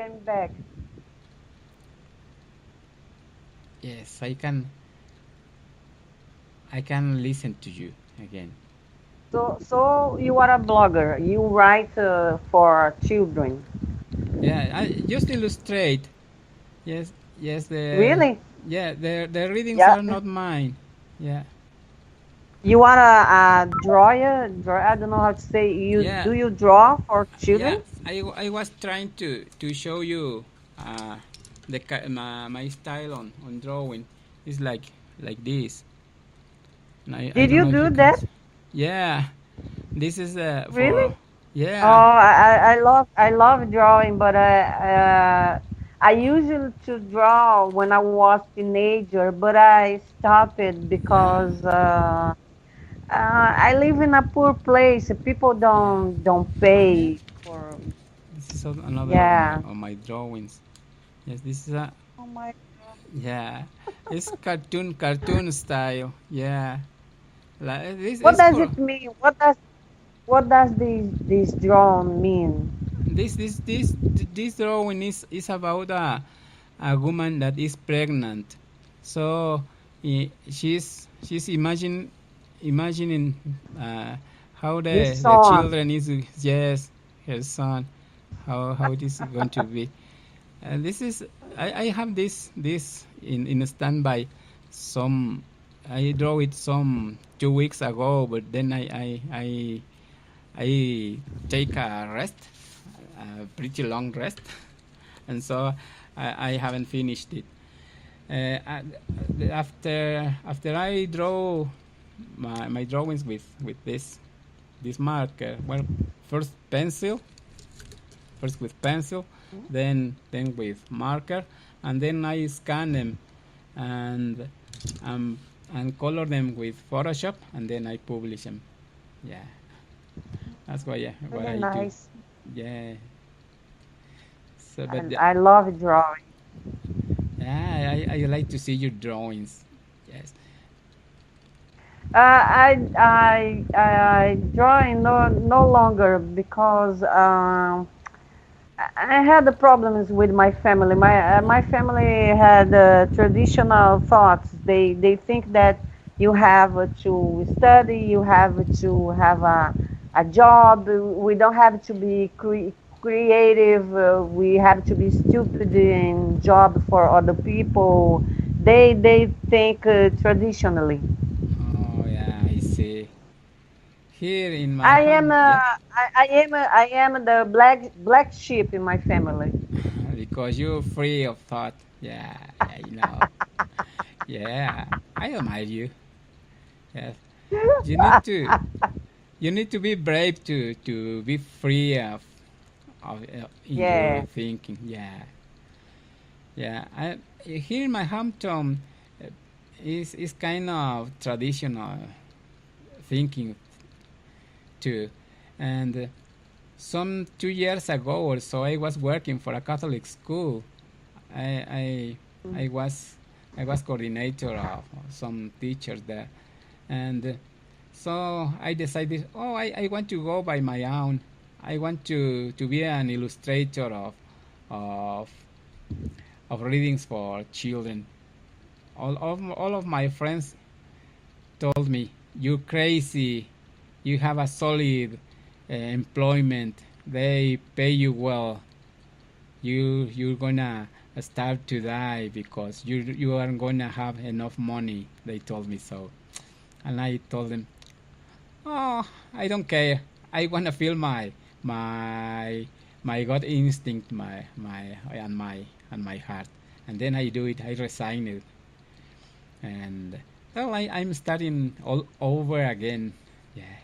I'm back. Yes, I can listen to you again. So you are a blogger. You write for children. Yeah, I just illustrate. Yes, yes. Really? The readings Yeah. are not mine. Yeah, You are a drawer. Draw. I don't know how to say. yeah, You draw for yeah. children? I was trying to show you uh my style on drawing. It's like this. And I Did don't you know if you do can. that? Yeah, this is for. Really? Oh, Yeah, I love drawing, but I usually to draw when I was teenager, but I stopped it yeah, because I live in a poor place. People yeah, don't yeah. pay for. This is another Yeah. of my drawings. Yes, this is a. Oh my. Yeah, it's cartoon style. Yeah, like this What is does for it mean? What does this drawing mean? this drawing is about a woman that is pregnant. So she's imagining how This the song. children is, yes, her son, how it is going to be. And this is I have this in a standby. Some I draw it some 2 weeks ago, but then I take a rest, a pretty long rest, and so I haven't finished it. After I draw my drawings with this marker, well, first pencil, first with pencil, then with marker, and then I scan them and um, and color them with Photoshop, and then I publish them. Yeah, that's what Really I do. nice. Yeah. So, but I love drawing. yeah, I like to see your drawings. Yes. I drawing no longer because I had the problems with my family. My family had traditional thoughts. They think that you have to study, you have to have a job. We don't have to be creative. We have to be stupid in job for other people. They think traditionally. Oh yeah, I see. Here in my I am home, yeah, I am the black sheep in my family. because you're free of thought. Yeah, yeah, Yeah, I admire you. Yes, you need to you need to be brave to be free of in your Yeah. thinking. Yeah, yeah. Here in my hometown uh, is kind of traditional thinking too, and some 2 years ago or so, I was working for a Catholic school. I I, I was I was coordinator of some teachers there, and so I decided, oh, I want to go by my own. I want to be an illustrator of of readings for children. All of my friends told me, "You're crazy. You have a solid employment. They pay you well. You're gonna start to die because you aren't gonna have enough money." They told me so, and I told them, "Oh, I don't care. I wanna feel my my God instinct, my heart." And then I do it. I resign it, and well, I'm starting all over again. Yeah.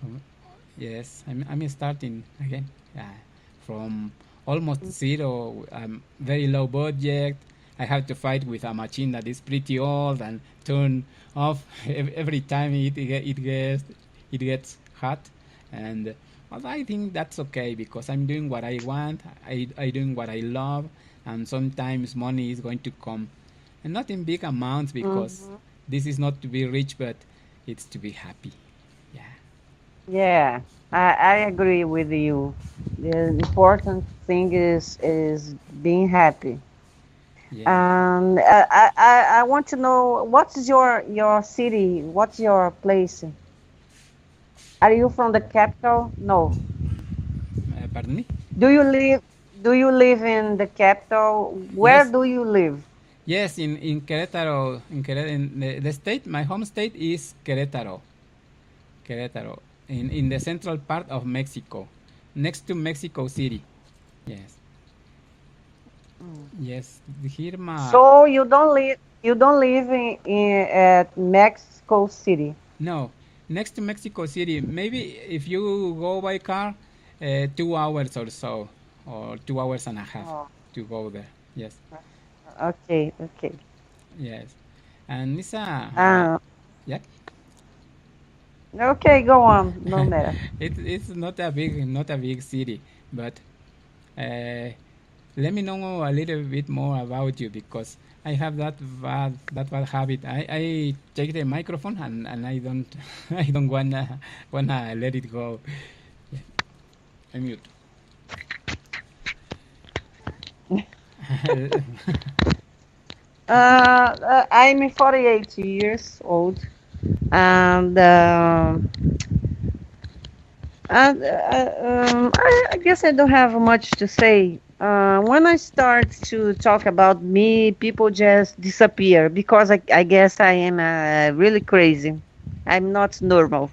From, yes, I'm starting again. Yeah, from almost zero. Very low budget. I have to fight with a machine that is pretty old and turn off every time it gets hot. And well, I think that's okay because I'm doing what I want. I doing what I love, and sometimes money is going to come, and not in big amounts because Hmm. this is not to be rich, but it's to be happy. Yeah. Yeah. I agree with you. The important thing is being happy. Yeah. And I want to know what's your city? What's your place? Are you from the capital? No. Pardon me? Do you live do you live in the capital? Where Yes. do you live? Yes, in Querétaro, in the state, my home state is Querétaro. Querétaro, in the central part of Mexico, next to Mexico City. Yes, Mm. yes. Here, my So you don't live in at Mexico City. no, next to Mexico City. Maybe if you go by car, 2 hours or so, or 2 hours and a half Oh, to go there. Yes, okay, okay. yes, and it's a Uh, yeah. okay, go on. No matter. It's not a big city, but uh, let me know a little bit more about you because I have that bad habit. I take the microphone and I don't I don't wanna let it go. Yeah, I mute. I'm 48 years old, and I guess I don't have much to say. When I start to talk about me, people just disappear because I guess I am really crazy. I'm not normal.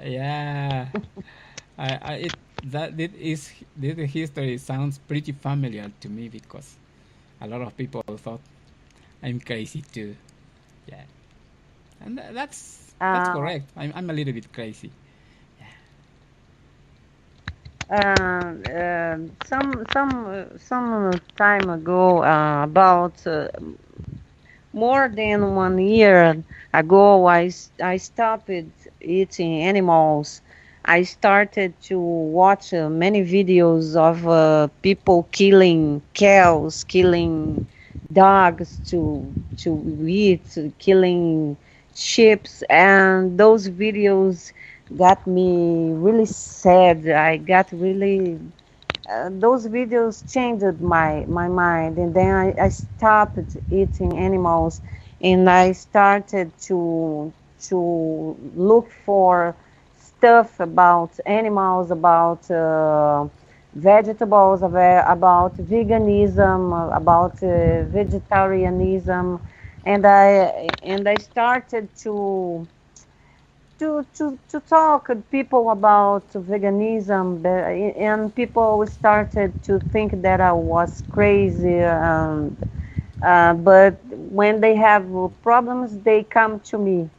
Yeah, I it that it is this history sounds pretty familiar to me because a lot of people thought I'm crazy too. Yeah, and that's Uh, correct. I'm a little bit crazy. some time ago, about more than 1 year ago, I stopped eating animals. I started to watch many videos of people killing cows, killing dogs to eat, killing sheep, and those videos got me really sad. I got really those videos changed my mind, and then I stopped eating animals, and I started to look for stuff about animals, about vegetables, about veganism, about vegetarianism, and I started to talk to people about veganism, and people started to think that I was crazy. But when they have problems, they come to me.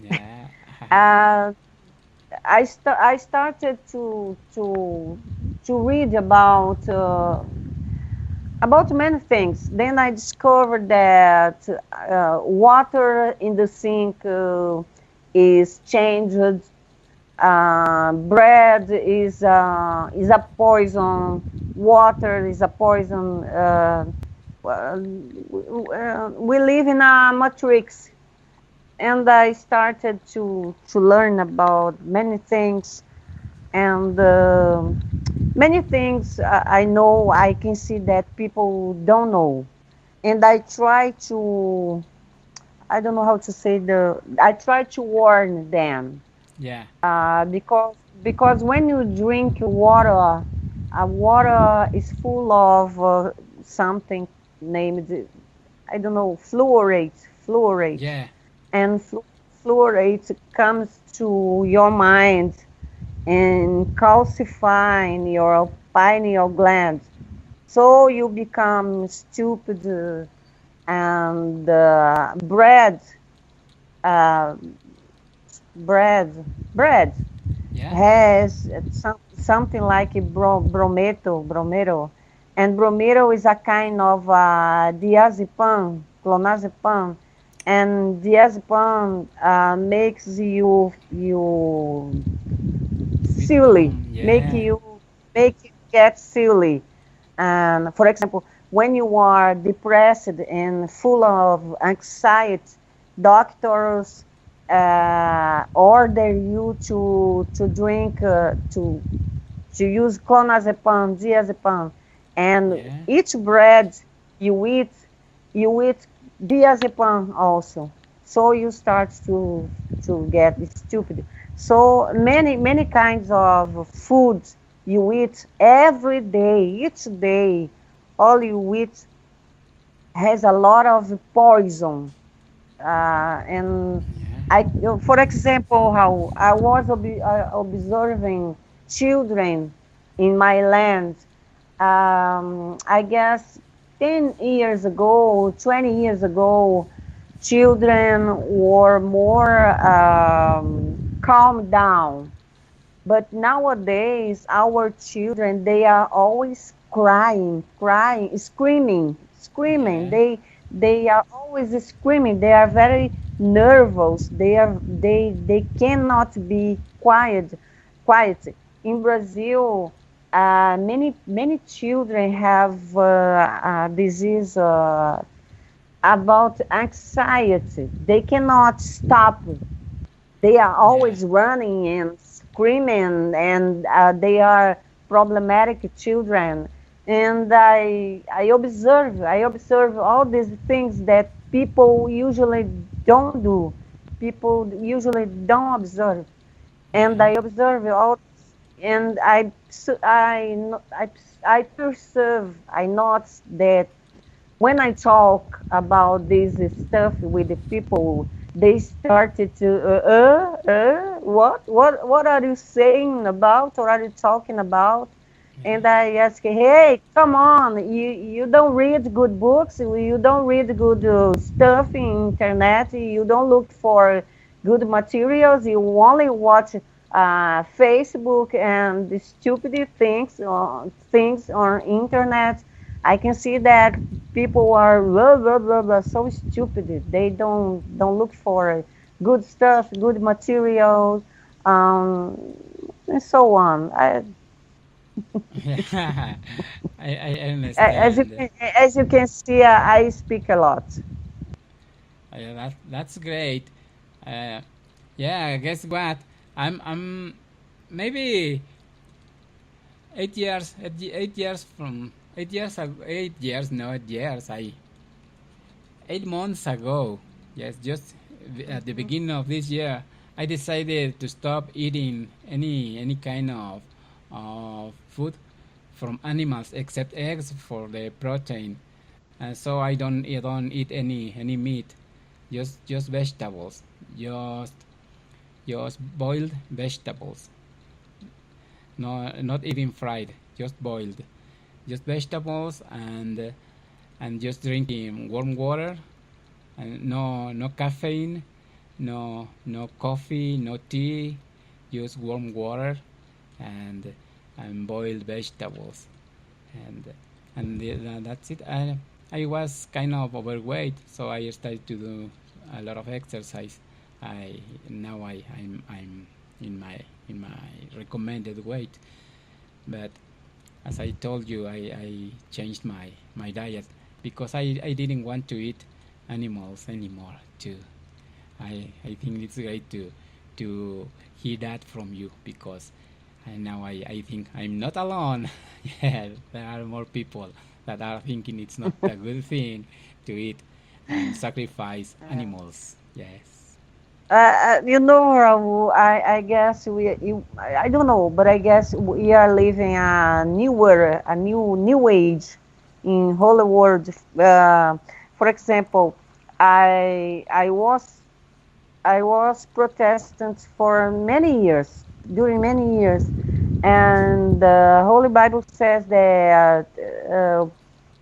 Yeah. Uh, I started to read about many things. Then I discovered that water in the sink is changed. Bread is a poison. Water is a poison. We live in a matrix, and I started to learn about many things, and many things I know. I can see that people don't know, and I try to. I don't know how to say I try to warn them Yeah. because when you drink water, water is full of something named, I don't know, fluorate, Yeah. and fluorate comes to your mind and calcifying your pineal gland, so you become stupid, and uh, bread bread Yeah. has something like brometo, and brometo is a kind of clonazepam, and diazepam makes you silly, Become yeah. make you get silly. And for example, when you are depressed and full of anxiety, doctors order you to drink to use clonazepam, diazepam, and Yeah. each bread you eat, you eat diazepam also. So you start to get stupid. So many kinds of food you eat every day, each day. All you eat has a lot of poison. And Yeah. for example, how I was observing children in my land. I guess 10 years ago, 20 years ago, children were more calm down. But nowadays, our children, they are always crying, screaming. Yeah. They are always screaming. They are very nervous. They cannot be quiet. In Brazil, many children have a disease about anxiety. They cannot stop. They are Yeah. always running and screaming, and they are problematic children. And I observe all these things that people usually don't do. People usually don't observe, and Yeah. I observe all, and I perceive, I notice that when I talk about this stuff with the people, they started to, what are you saying about? What are you talking about? And I ask, hey, come on, you don't read good books, you don't read good stuff in internet, you don't look for good materials, you only watch Facebook and the stupid things on internet. I can see that people are blah, blah, blah, blah, so stupid. They don't look for good stuff, good materials, um, and so on. Yeah. I As you understand. can see, I speak a lot. Yeah, that's great. Uh, yeah, guess what? I'm maybe 8 years, 8 years from 8 years ago, 8 years, no 8 years. 8 months ago. Yes, just at the beginning of this year, I decided to stop eating any kind of food from animals except eggs for the protein. So I don't eat any meat, just vegetables, just just boiled vegetables. No, not even fried, just boiled, just vegetables and just drinking warm water and no caffeine, no coffee, no tea, just warm water and and boiled vegetables and that's it. I was kind of overweight, so I started to do a lot of exercise. I now I'm in my recommended weight, but as I told you, I changed my diet because I didn't want to eat animals anymore too. I think it's great to hear that from you because now I think I'm not alone. Yeah, there are more people that are thinking it's not a good thing to eat and sacrifice animals. Yes. Raul, I guess I don't know, but I guess we are living a new era, a new age in whole world. For example, I was Protestant for many years, during many years, and the Holy Bible says that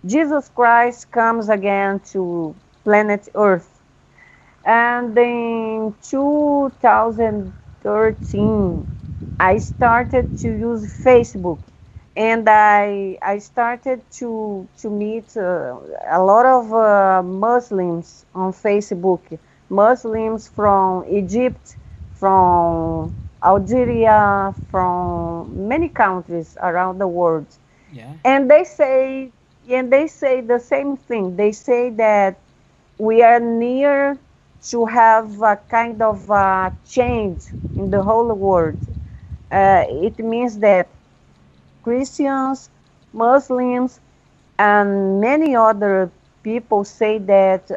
Jesus Christ comes again to planet Earth. And in 2013, I started to use Facebook, and I started to meet a lot of Muslims on Facebook, Muslims from Egypt, from Algeria, from many countries around the world, Yeah. and they say the same thing. They say that we are near. to have a kind of change in the whole world. It means that Christians, Muslims, and many other people say that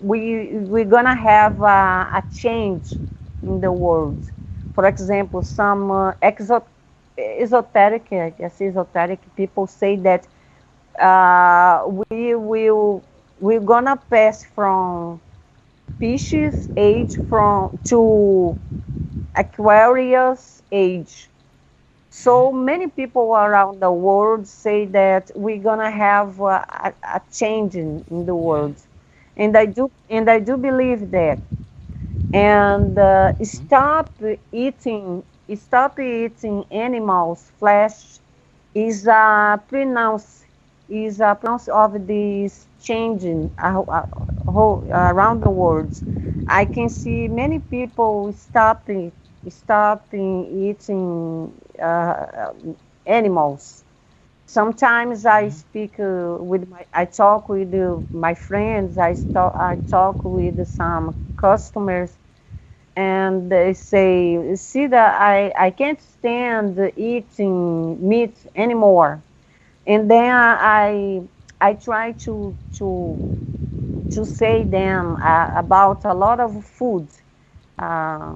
we're gonna have a change in the world. For example, some esoteric, I guess esoteric people say that we're gonna pass from Pisces age from to Aquarius age. Yeah. So many people around the world say that we're gonna have a change in the Yeah. world, and I do believe that. And Hmm. stop eating animals' flesh is a pronounce of this changing around the world. I can see many people stopping eating animals. Sometimes I Yeah. speak I talk with my friends. I talk with some customers, and they say, "Cida, I can't stand eating meat anymore." And then I try to say them about a lot of food, uh,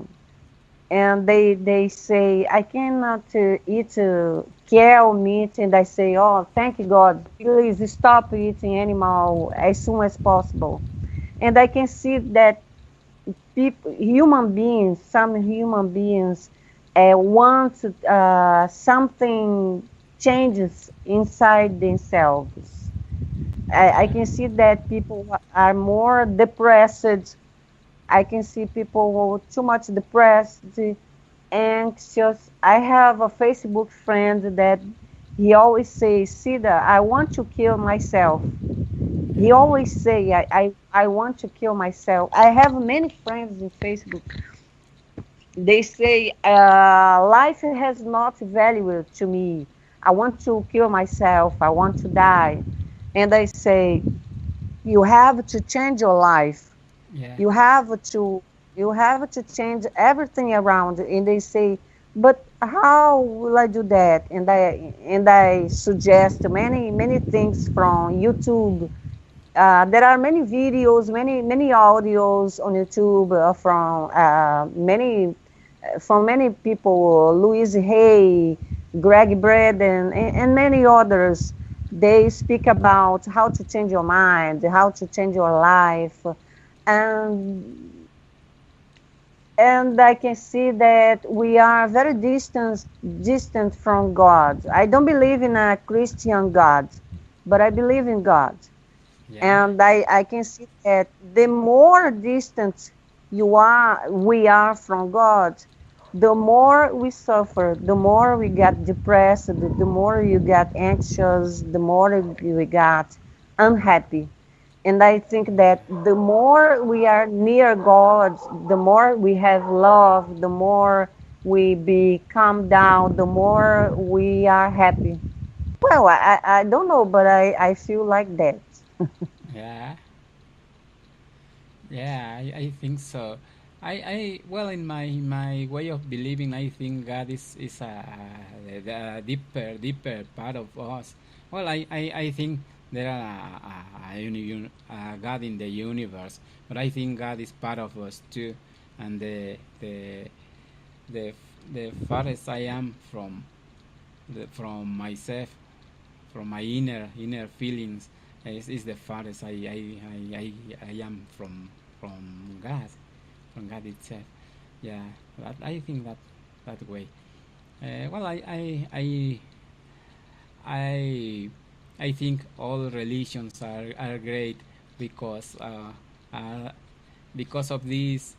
and they say I cannot eat cow meat, and I say, oh, thank God, please stop eating animal as soon as possible. And I can see that some human beings want something changes inside themselves. I Yeah. can see that people are more depressed. I can see people who are too much depressed, anxious. I have a Facebook friend that he always says, Cida, I want to kill myself. He Yeah. always say, I want to kill myself. I have many friends in Facebook. They say, life has not value to me. I want to kill myself. I want to die. And I say, you have to change your life. Yeah. You have to change everything around. And they say, but how will I do that? And I suggest many things from YouTube. There are many videos, many audios on YouTube from many people, Louise Hay, Greg Braden, and many others. They speak about how to change your mind, how to change your life, and I can see that we are very distant from God. I don't believe in a Christian God, but I believe in God. Yeah. And I can see that the more distant we are from God, the more we suffer, the more we get depressed, the more you get anxious, the more we get unhappy. And I think that the more we are near God, the more we have love, the more we be calm down, the more we are happy. Well, I don't know, but I feel like that. Yeah. Yeah, I think so. Well, in my way of believing, I think God is the deeper part of us. Well, I think there are a God in the universe, but I think God is part of us too, and the the farthest I am from myself, from my inner feelings, is the farthest I am from God, from God itself. Yeah, I think that way. Well, I I think all religions are great because uh, because of these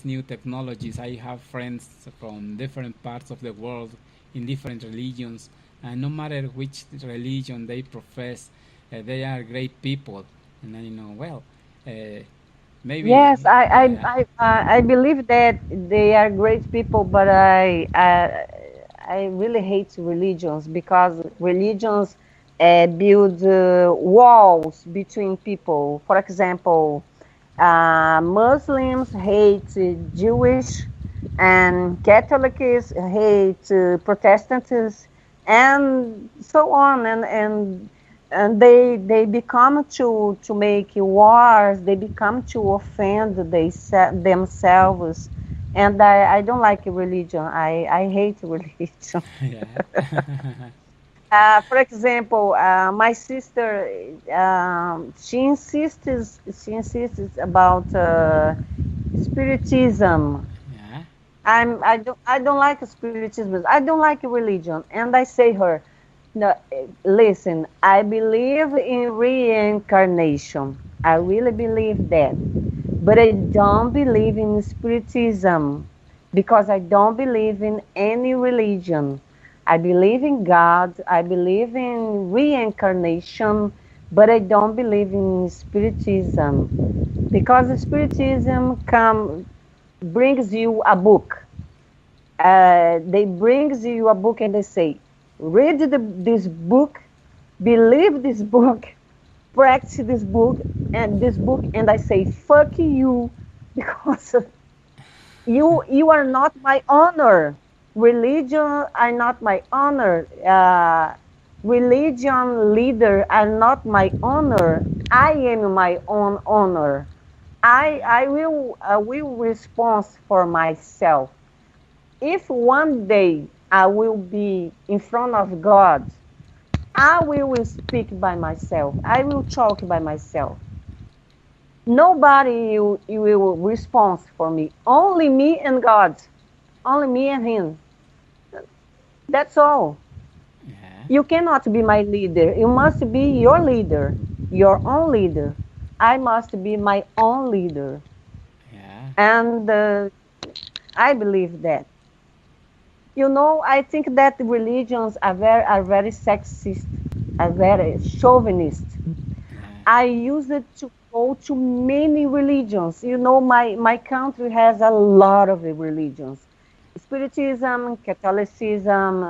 new technologies. I have friends from different parts of the world in different religions, and no matter which religion they profess, they are great people. And I know, well, uh, maybe, Yes, yeah, I believe that they are great people, but I really hate religions because religions build walls between people. For example, Muslims hate Jewish, and Catholics hate Protestants, and so on. And they become to make wars. They become to offend themselves. And I don't like religion. I hate religion. Yeah. For example, my sister, she insists about spiritism. Yeah. I don't like spiritism. I don't like religion, and I say her, no, listen. I believe in reincarnation. I really believe that, but I don't believe in spiritism because I don't believe in any religion. I believe in God. I believe in reincarnation, but I don't believe in spiritism because spiritism brings you a book. They brings you a book and they say, read this book, believe this book, practice this book, and I say, fuck you, because you are not my honor. Religion are not my honor. Religion leader are not my honor. I am my own honor. I will respond for myself. If one day I will be in front of God, I will speak by myself. I will talk by myself. Nobody you will respond for me. Only me and God. Only me and Him. That's all. Yeah. You cannot be my leader. You must be your leader, your own leader. I must be my own leader. Yeah. And I believe that. I think that religions are very sexist, are very chauvinist. Yeah. I used it to go to many religions. My country has a lot of religions. Spiritism, Catholicism,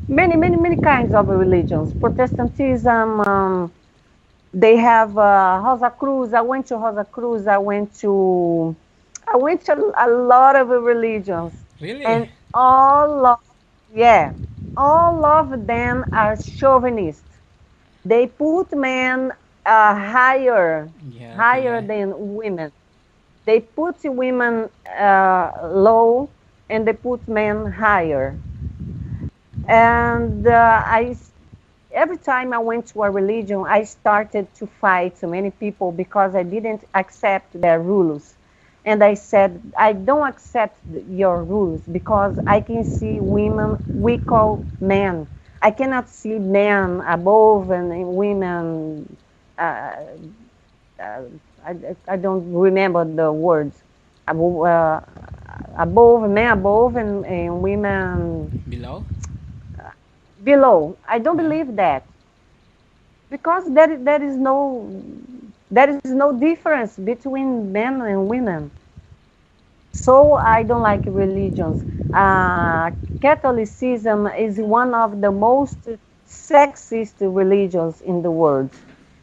many, many, many kinds of religions. Protestantism, they have Rosa Cruz. I went to Rosa Cruz. I went to a lot of religions, Really? and all of yeah, all of them are chauvinist. They put men higher, Yeah. Okay. higher Yeah. than women. They put women low, and they put men higher. And every time I went to a religion, I started to fight so many people because I didn't accept their rules. And I said, I don't accept your rules because I can see women we call men. I cannot see men above and women. Uh, uh, I don't remember the words. Above, above men above and women Below? below. I don't Yeah. believe that because there is no difference between men and women. So I don't like religions. Catholicism is one of the most sexist religions in the world.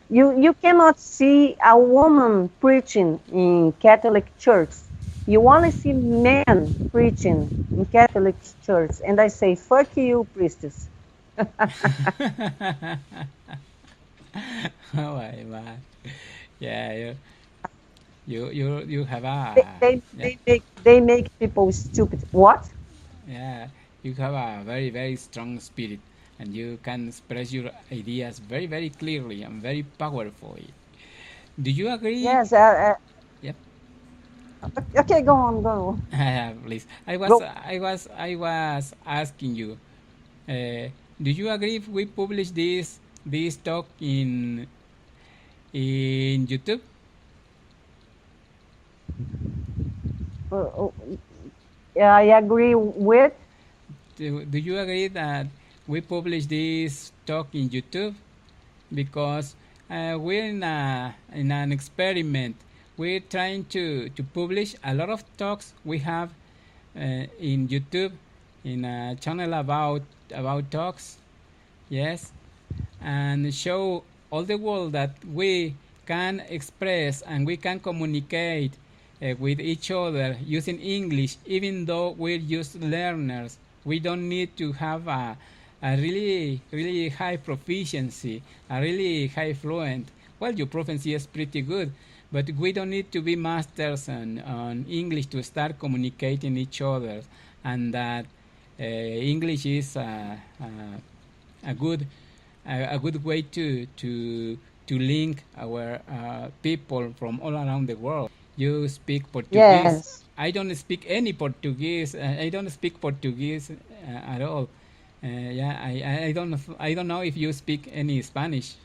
You cannot see a woman preaching in Catholic church. You only see men preaching in Catholic church, and I say, "Fuck you, priestess." Oh my god. Yeah. You have They, a they, yeah. they make people stupid. What? Yeah. You have a very very strong spirit, and you can express your ideas very very clearly and very powerfully. Do you agree? Yes. Yep. Okay, go on, go, Please. I was go. I was I was asking you. Do you agree if we publish this talk in YouTube? Uh, uh, I agree with. Do you agree that we publish this talk in YouTube? Because we're in an experiment. We're trying to publish a lot of talks we have in YouTube, in a channel about talks. Yes, and show all the world that we can express and we can communicate with each other using English, even though we're just learners. We don't need to have a really, really high proficiency, a really high fluent. Well, your proficiency is pretty good, but we don't need to be masters on English to start communicating each other, and that English is a good a good way to link our people from all around the world. You speak Portuguese. Yes. I don't speak any Portuguese. I don't speak Portuguese at all. Yeah, I don't know if you speak any Spanish.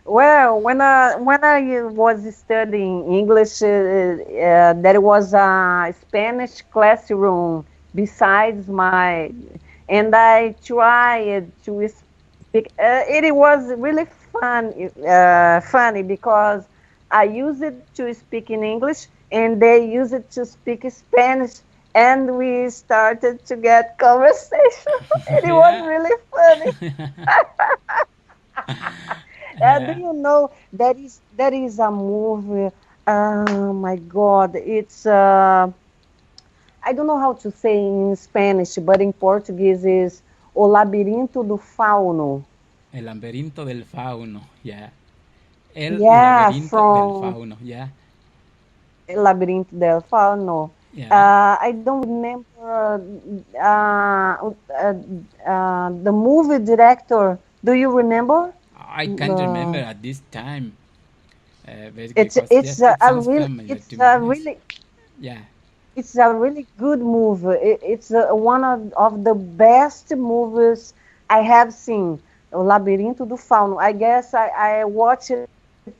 Well, when I was studying English, there was a Spanish classroom besides my, and I tried to speak. It was really funny because I used it to speak in English, and they used it to speak Spanish, and we started to get conversation. And it was Yeah. really funny. Do Yeah. you know that is a movie? Oh my God! It's I don't know how to say in Spanish, but in Portuguese is O Labirinto do Fauno. El laberinto del fauno. Yeah. El Yeah, laberinto del from fauno. Yeah. El Labirinto del Fauno. Yeah. I don't remember the movie director. Do you remember? I can't remember Uh, at this time, it's because it's yes, it a sounds real familiar it's to me. a Yes. really Yeah. It's a really good movie. It's one of the best movies I have seen. O Labirinto do Fauno. I guess I watched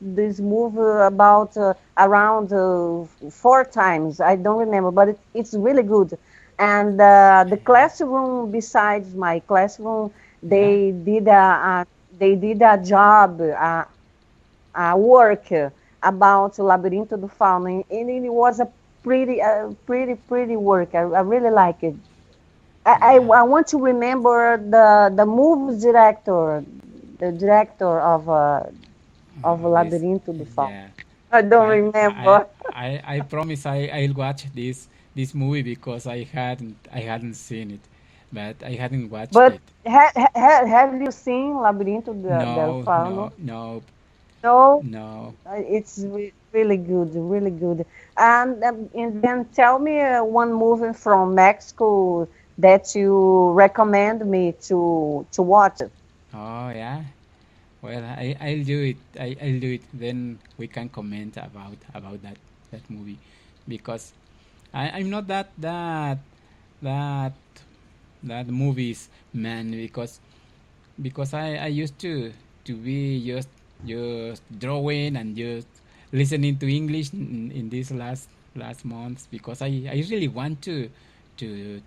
this movie about around 4 times. I don't remember, but it's really good. And the classroom, besides my classroom, Yeah. they did a job, work about Labirinto do Fauno, and it was a pretty work. I really like it. Yeah. I want to remember the movie director, the director of This. Labirinto do Fauno. Yeah. I don't I I remember. I promise I'll watch this movie because I hadn't seen it, but I hadn't watched But it. have you seen Labirinto del No, Fauno? no, no, No. no. It's really good, really good. And then tell me one movie from Mexico that you recommend me to watch it. Oh yeah. Well, I'll do it. I'll do it. Then we can comment about that movie, because I'm not that that movies man, because I used to be just drawing and just listening to English in these last months, because I really want to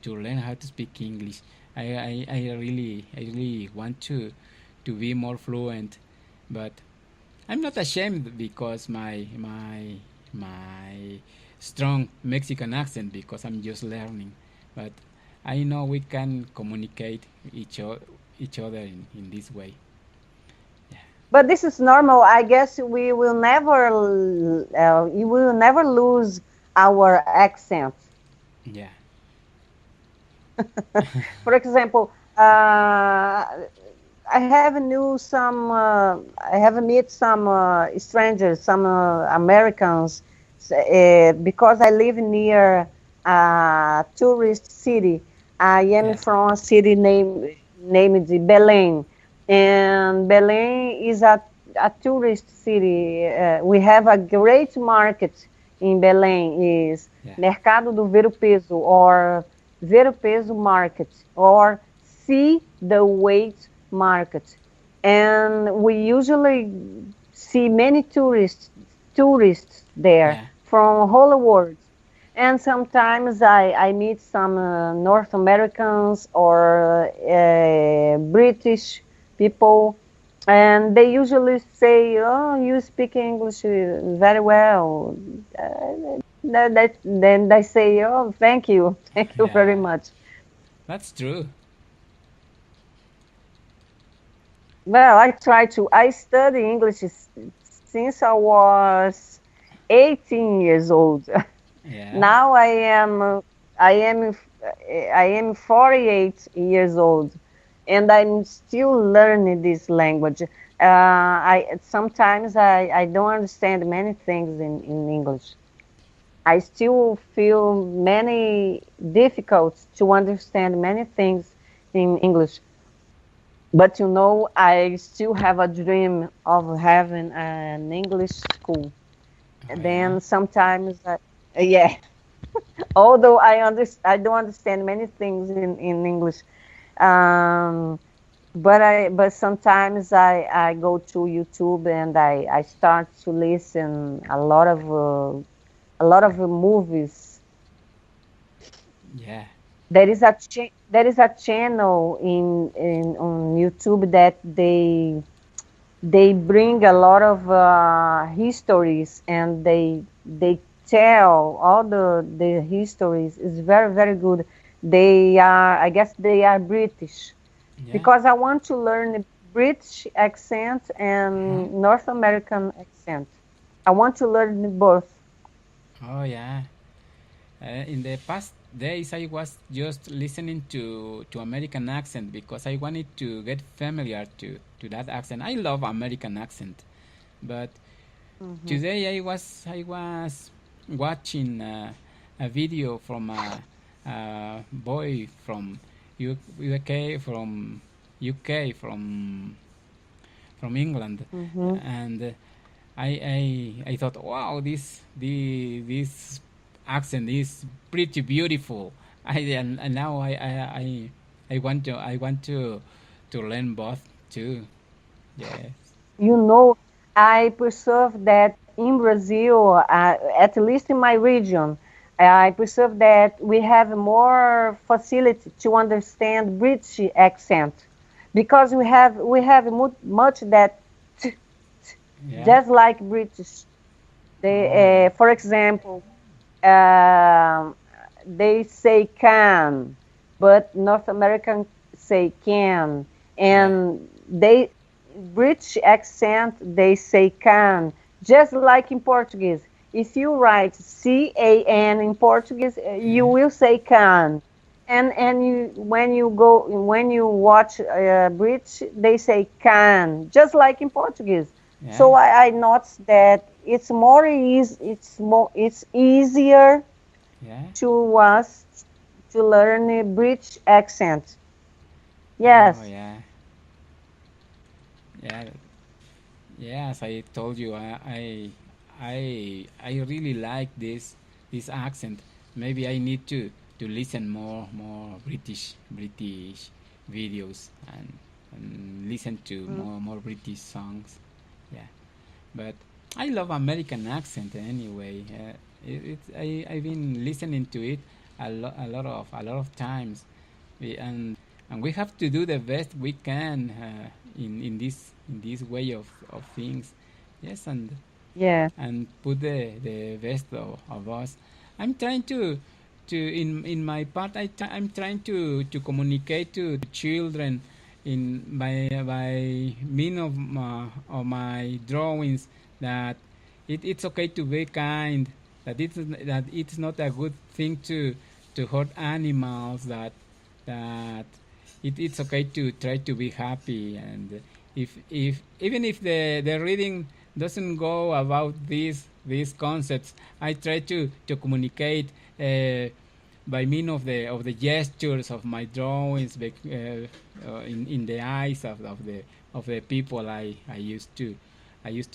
learn how to speak English. I really want to be more fluent, but I'm not ashamed because my strong Mexican accent, because I'm just learning. But I know we can communicate each other in this way. Yeah. But this is normal. I guess we will never lose our accent. Yeah. For example, I have met some strangers, some Americans, because I live near a tourist city. I am Yeah. from a city named Belém, and Belém is a tourist city. We have a great market in Belém. Is Yeah. Mercado do Ver o Peso, or Ver o Peso Market, or See the Weight Market. And we usually see many tourists there Yeah. from whole the world. And sometimes I meet some North Americans or British people, and they usually say, "Oh, you speak English very well." Then they say, "Oh, thank you, thank you very Yeah. much." That's true. Well, I try to. I study English since I was 18 years old. Yeah. Now I am, I am 48 years old, and I'm still learning this language. I sometimes I don't understand many things in English. I still feel many difficult to understand many things in English. But I still have a dream of having an English school. Oh And yeah. then sometimes, yeah, although I don't understand many things in English, um, but sometimes I go to YouTube and I start to listen a lot of movies. Yeah. There is a channel in on YouTube that they bring a lot of histories, and they tell all the histories. Is very very good. They are, I guess they are British, Yeah. because I want to learn British accent Uh-huh. and North American accent. I want to learn both. Oh yeah. In the past days, I was just listening to American accent because I wanted to get familiar to that accent. I love American accent, but Hmm. today I was watching a video from a boy from UK from England, Hmm. and I thought, wow, this accent is pretty beautiful. And now I want to learn both too. Yes. You know, I perceive that in Brazil, at least in my region, I perceive that we have more facility to understand British accent, because we have much that Yeah. just like British. Oh yeah. For example, um, they say can, but North American say can, Yeah. and they British accent they say can, just like in Portuguese. If you write can in Portuguese, you Yeah. will say can, and when you watch British, they say can, just like in Portuguese. Yeah. So I noticed that it's more easy, it's easier Yeah. to us to learn a British accent. Oh Yes, yeah. Yeah. Yeah. As I told you, I really like this accent. Maybe I need to listen more British videos and listen to mm, more British songs. Yeah. But I love American accent anyway. I've been listening to it a lot of times, and we have to do the best we can in this way of things. Yes, yeah. and put the best of us. I'm trying to in my part I'm trying to communicate to children in by mean of my drawings that it's okay to be kind, that it's not a good thing to hurt animals, that it's okay to try to be happy, and if even if the reading doesn't go about these concepts, I try to communicate by mean of the gestures of my drawings, in the eyes of the people I used to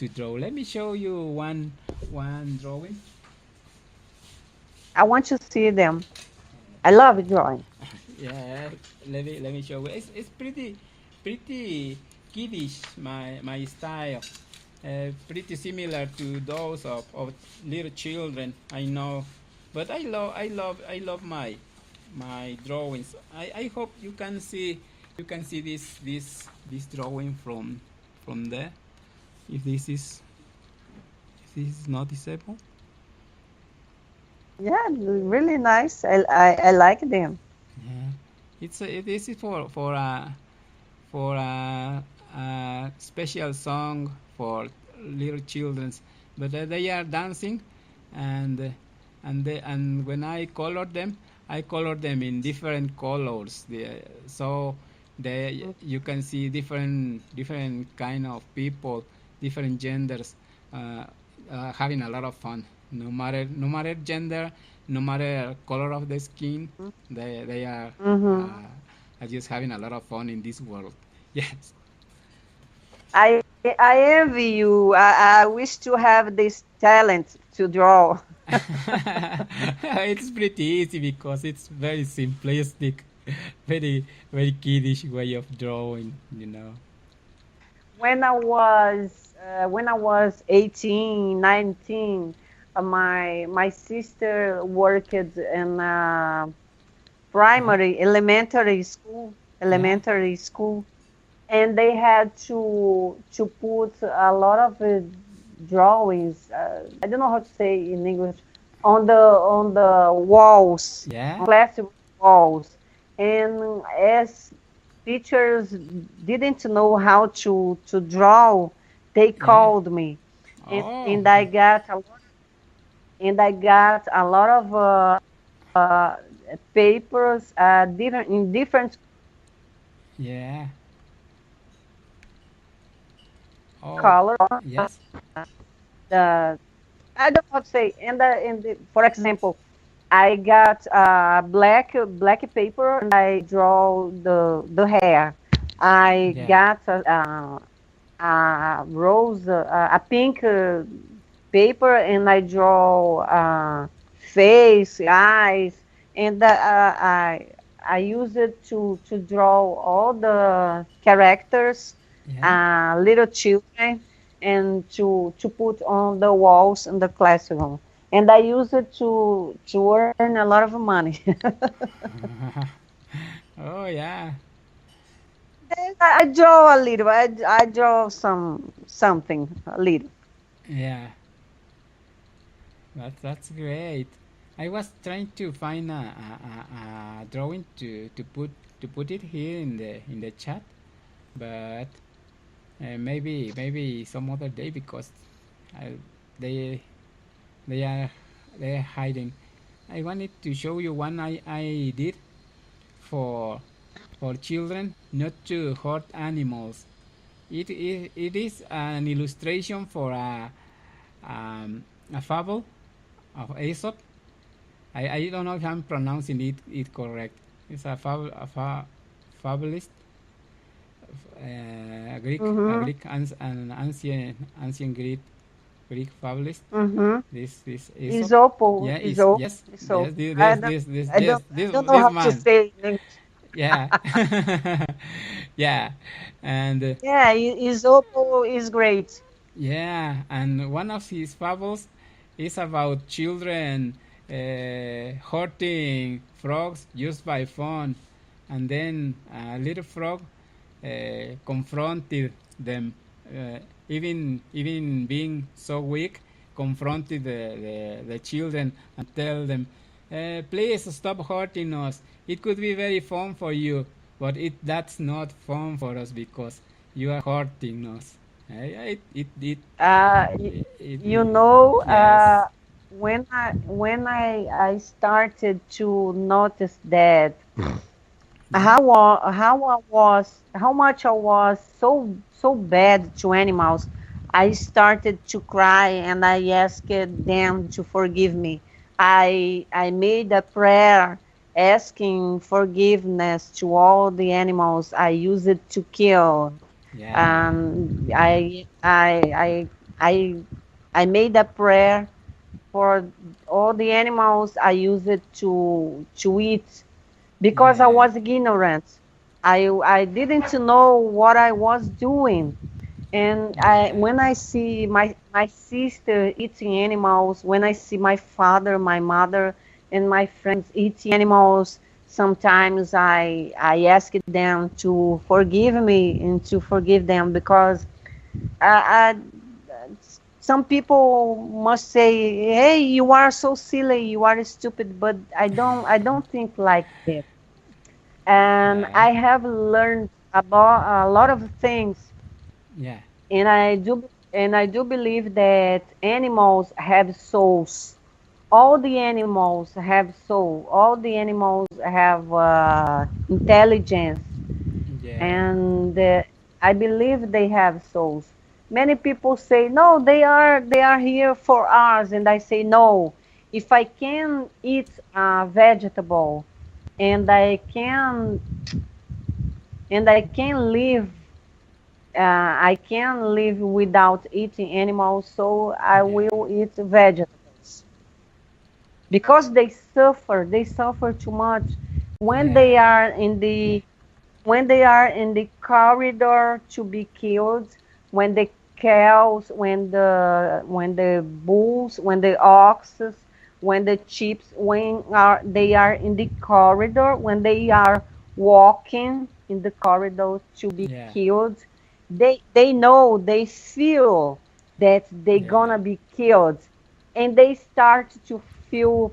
draw. Let me show you one drawing. I want to see them. I love drawing. Yeah, let me show you. It's pretty kiddish, my style. Pretty similar to those of little children, I know. But I love my drawings. I hope you can see this drawing from there. If this is noticeable. Yeah, really nice. I like them. Yeah. This is for a a special song for little children, but they are dancing, and and when I color them in different colors. So they you can see different kind of people, different genders, uh, having a lot of fun. No matter gender, no matter color of the skin, they Mm-hmm. are just having a lot of fun in this world. Yes. I envy you. I wish to have this talent to draw. It's pretty easy because it's very simplistic, very kiddish way of drawing. When I was 18, 19, my sister worked in Uh-huh. Yeah. elementary school, and they had to put a lot of drawings. I don't know how to say in English, on the walls, Yeah. on classroom walls, and as teachers didn't know how to draw, they Yeah. called me, and Oh. and I got a lot of papers, different in different Yeah. Oh. colors. Yes. The I don't know how to say. For example, I got black paper and I draw the hair. I Yeah. got a rose, a pink paper, and I draw face, eyes, and I use it to draw all the characters, Yeah. little children, and to put on the walls in the classroom. And I use it to earn a lot of money. Oh yeah. And I draw a little. I draw something a little. Yeah. That's great. I was trying to find a drawing to put it here in the chat, but maybe some other day because I, they they are they're hiding. I wanted to show you one I did for for children not to hurt animals. It is an illustration for a fable of Aesop. I don't know if I'm pronouncing it correct. It's fabulist, Mm-hmm. an ancient Greek fabulist. Mm-hmm. This Aesop. Isopo, Yeah, is iso, yes, iso. yes. I don't, I don't know This how to man. say in English. Yeah, yeah, and Yeah, Isopo is great. yeah, and one of his fables is about children hurting frogs just by fun, and then a little frog confronted them, even being so weak, confronted the children and tell them, please stop hurting us. It could be very fun for you, but that's not fun for us because you are hurting us. Uh, y- It, you it know, yes. when I started to notice that Yeah. how much I was so bad to animals, I started to cry and I asked them to forgive me. I made a prayer asking forgiveness to all the animals I used to kill. Yeah. I made a prayer for all the animals I used to eat because I Yeah. was ignorant. I didn't know what I was doing. And Yeah. when I see my sister eating animals, when I see my father, my mother, and my friends eating animals, sometimes I ask them to forgive me and to forgive them because I, some people must say, "Hey, you are so silly, you are stupid," but I don't think like that. And Yeah. I have learned about a lot of things Yeah. And I do believe that animals have souls. All the animals have soul. All the animals have intelligence, Yeah. and I believe they have souls. Many people say no, they are here for us, and I say no. If I can eat a vegetable, and I can live without eating animals, so I Yeah. will eat vegetables because they suffer too much when they Yeah. are in the when they are in the corridor to be killed, when the cows, when the bulls, when the oxes, when the sheep, they are in the corridor, when they are walking in the corridor to be Yeah. killed, they know, they feel that they're Yeah. gonna be killed, and they start to feel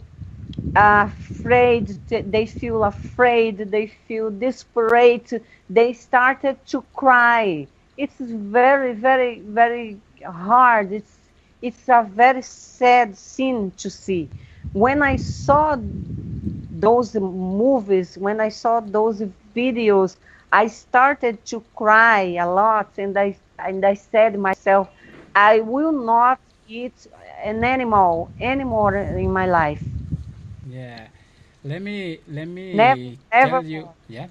afraid. They feel afraid, they feel desperate, they started to cry. It's very, very, very hard. It's a very sad scene to see. When I saw those movies, when I saw those videos, I started to cry a lot, and I said myself, I will not eat an animal anymore in my life. Yeah. Let me Never, tell never you. more. Yeah.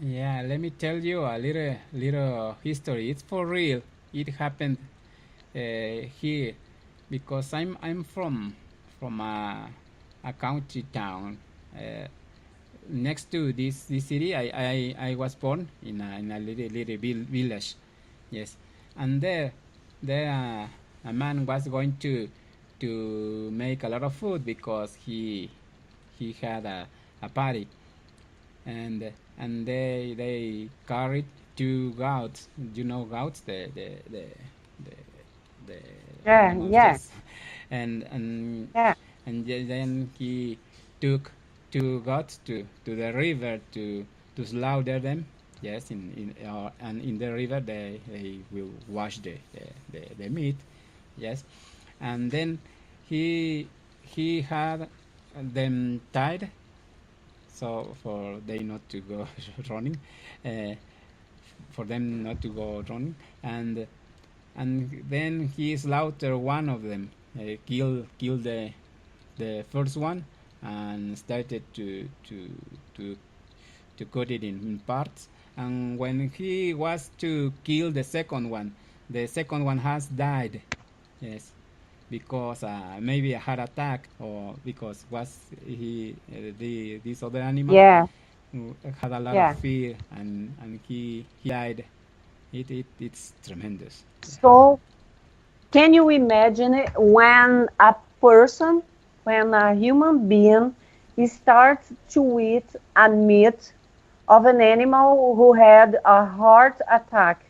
Yeah. Let me tell you a little history. It's for real. It happened here because I'm from a country town. Uh, Next to this city, I was born in a little village. Yes, and there a man was going to make a lot of food because he had a party, and they carried two goats. You know goats, the, the Yeah, animals, yeah, yes, and and yeah, then he took two goats to the river to slaughter them. Yes, and in the river they will wash the meat. Yes, and then he he had them tied so for they not to go running, uh, for them not to go running, and then he slaughtered one of them, kill the first one, and started to to cut it in parts. And when he was to kill the second one has died. Yes, because maybe a heart attack, or because was he the this other animal yeah, had a lot of yeah. fear, and he died. It's tremendous. Yeah. So, can you imagine it when a human being starts to eat a meat of an animal who had a heart attack?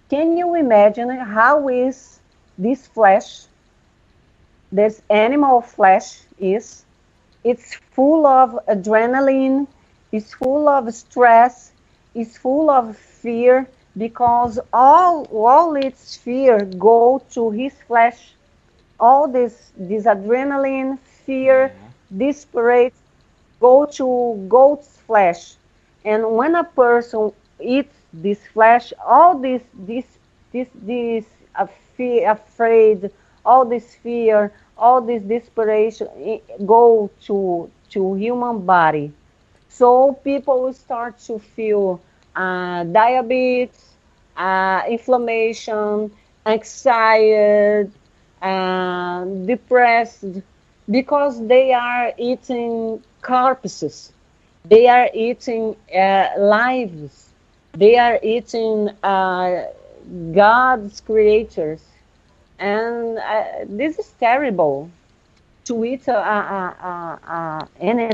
Can you imagine how is this flesh, this animal flesh is? It's full of adrenaline, it's full of stress, it's full of fear because all its fear go to his flesh. All this adrenaline, fear, Yeah. desperate go to goat's flesh. And when a person eats this flesh, all this fear, afraid, all this fear, all this desperation go to human body. So people will start to feel diabetes, inflammation, anxiety, depressed, because they are eating corpses, they are eating lives, they are eating God's creatures, and this is terrible to eat an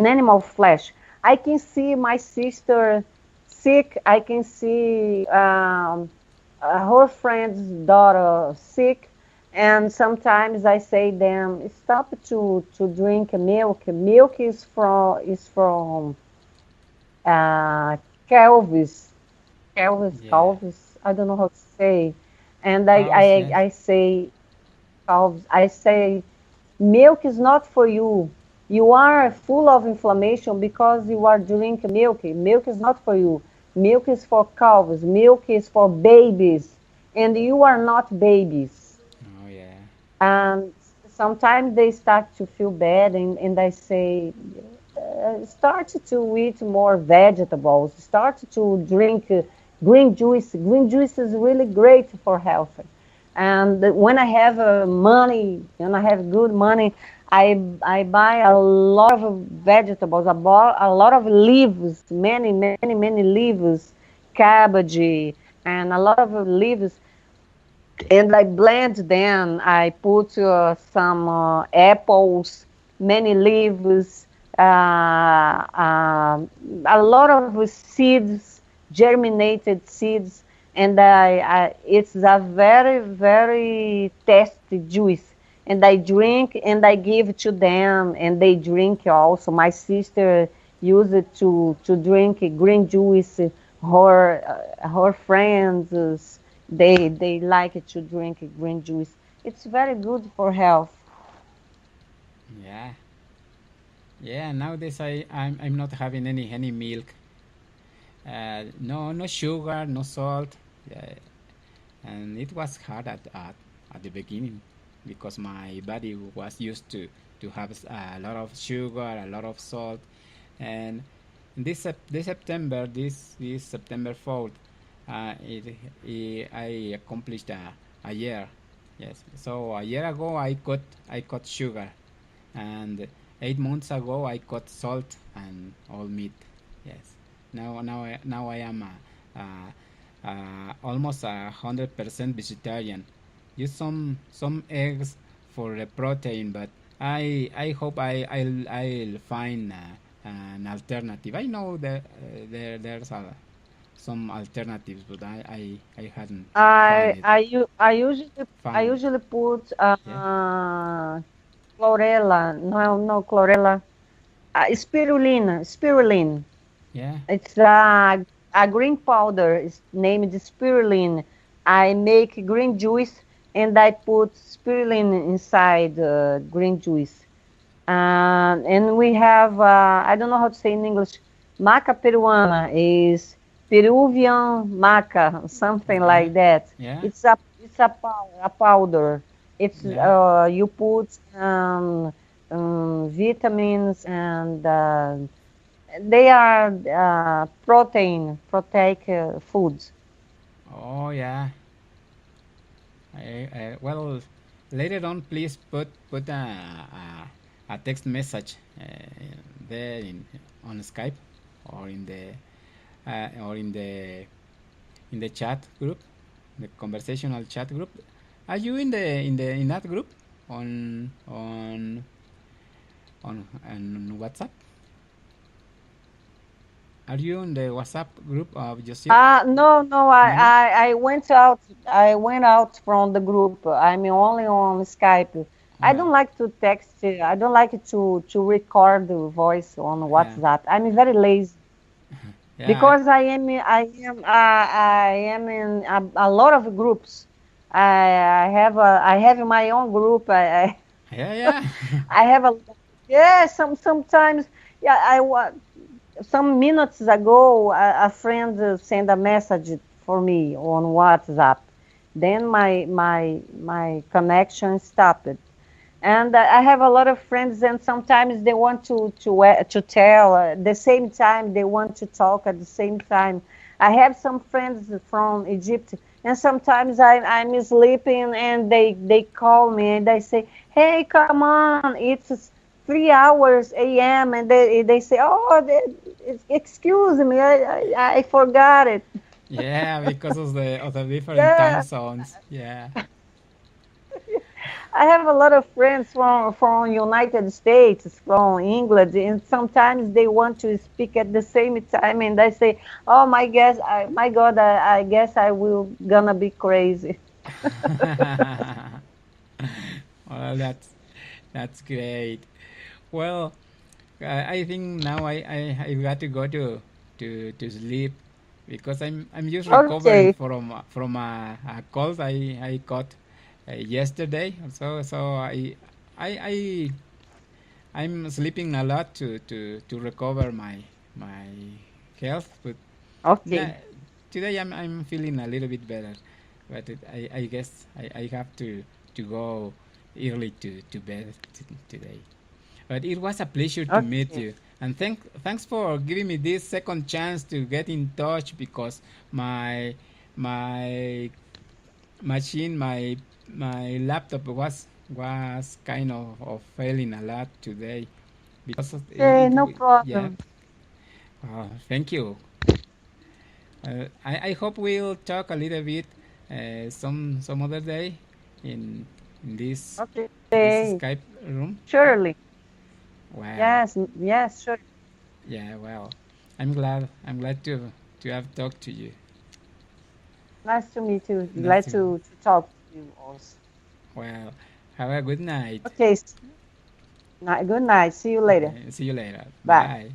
animal flesh. I can see my sister sick. I can see her friend's daughter sick, and sometimes I say them stop to drink milk. Milk is from uh, calves, Yeah. calves. I don't know how to say. And I, Cows, I, yes. I say, calves, I say, milk is not for you. You are full of inflammation because you are drinking milk. Milk is not for you. Milk is for calves. Milk is for babies. And you are not babies. Oh yeah. And sometimes they start to feel bad, and I say, start to eat more vegetables, start to drink green juice. Green juice is really great for health. And when I have money, when I have good money, I buy a lot of vegetables, a lot of leaves, many leaves, cabbage, and a lot of leaves, and I blend them. I put some apples, many leaves, a lot of seeds, germinated seeds, and it's a very tasty juice. And I drink and I give to them, and they drink also. My sister used it to drink green juice. Her friends, they like to drink green juice. It's very good for health. Yeah. Yeah. Nowadays I'm not having any milk. No sugar, no salt. Yeah. And it was hard at the beginning because my body was used to have a lot of sugar, a lot of salt, and this September, this September 4th, I accomplished a year. Yes, so a year ago I cut sugar, and 8 months ago I cut salt and all meat. Yes, now I am almost 100% vegetarian. Use some eggs for the protein, but I hope I'll find an alternative. I know that there's some alternatives, but I hadn't find it. I Found. usually put Yeah, chlorella. No chlorella. Spirulina. yeah. It's a green powder. It's named spirulina. I make green juice and I put spirulina inside green juice. And we have, I don't know how to say in English, maca peruana is Peruvian maca, something Yeah, like that. yeah, It's a powder. It's yeah. you put vitamins, and they are proteic foods. Oh yeah. Well, later on, please put a text message there on Skype or in the chat group, the conversational chat group. Are you in that group on WhatsApp? Are you in the WhatsApp group of Joseph? No, Never. I went out. I went out from the group. I'm only on Skype. I Yeah, don't like to text. I don't like to record the voice on yeah, WhatsApp. I'm very lazy yeah, because I am in a lot of groups. I have my own group. yeah, yeah. I have a yeah. Sometimes yeah. Some minutes ago, a friend sent a message for me on WhatsApp. Then my connection stopped, and I have a lot of friends, and sometimes they want to tell at the same time. They want to talk at the same time. I have some friends from Egypt, and sometimes I'm sleeping, and they call me and they say, "Hey, come on, it's 3 hours a.m." and they say, "Oh, excuse me, I forgot it." Yeah, because of the different time Yeah. zones. Yeah, I have a lot of friends from United States, from England, and sometimes they want to speak at the same time, and I say, "Oh my God, I guess I will gonna be crazy." well, that's great. Well, I think now I've got to go to sleep. because I'm just recovering Okay. from a cold I got yesterday. So I'm sleeping a lot to recover my health. But Okay. na, today I'm feeling a little bit better. But I guess I have to go early to bed today. But it was a pleasure to meet Okay. you. And thanks for giving me this second chance to get in touch, because my my machine, my laptop was kind of failing a lot today, because of Okay, no yeah. problem. Thank you. I hope we'll talk a little bit some other day in in this this Okay. Skype room. Surely. Wow. Yes, yes, sure. Yeah, well, I'm glad to have talked to you. Nice to meet you. Nice Glad to to talk to you also. Well, have a good night. Okay. Good night. See you later. Okay, see you later. Bye. Bye.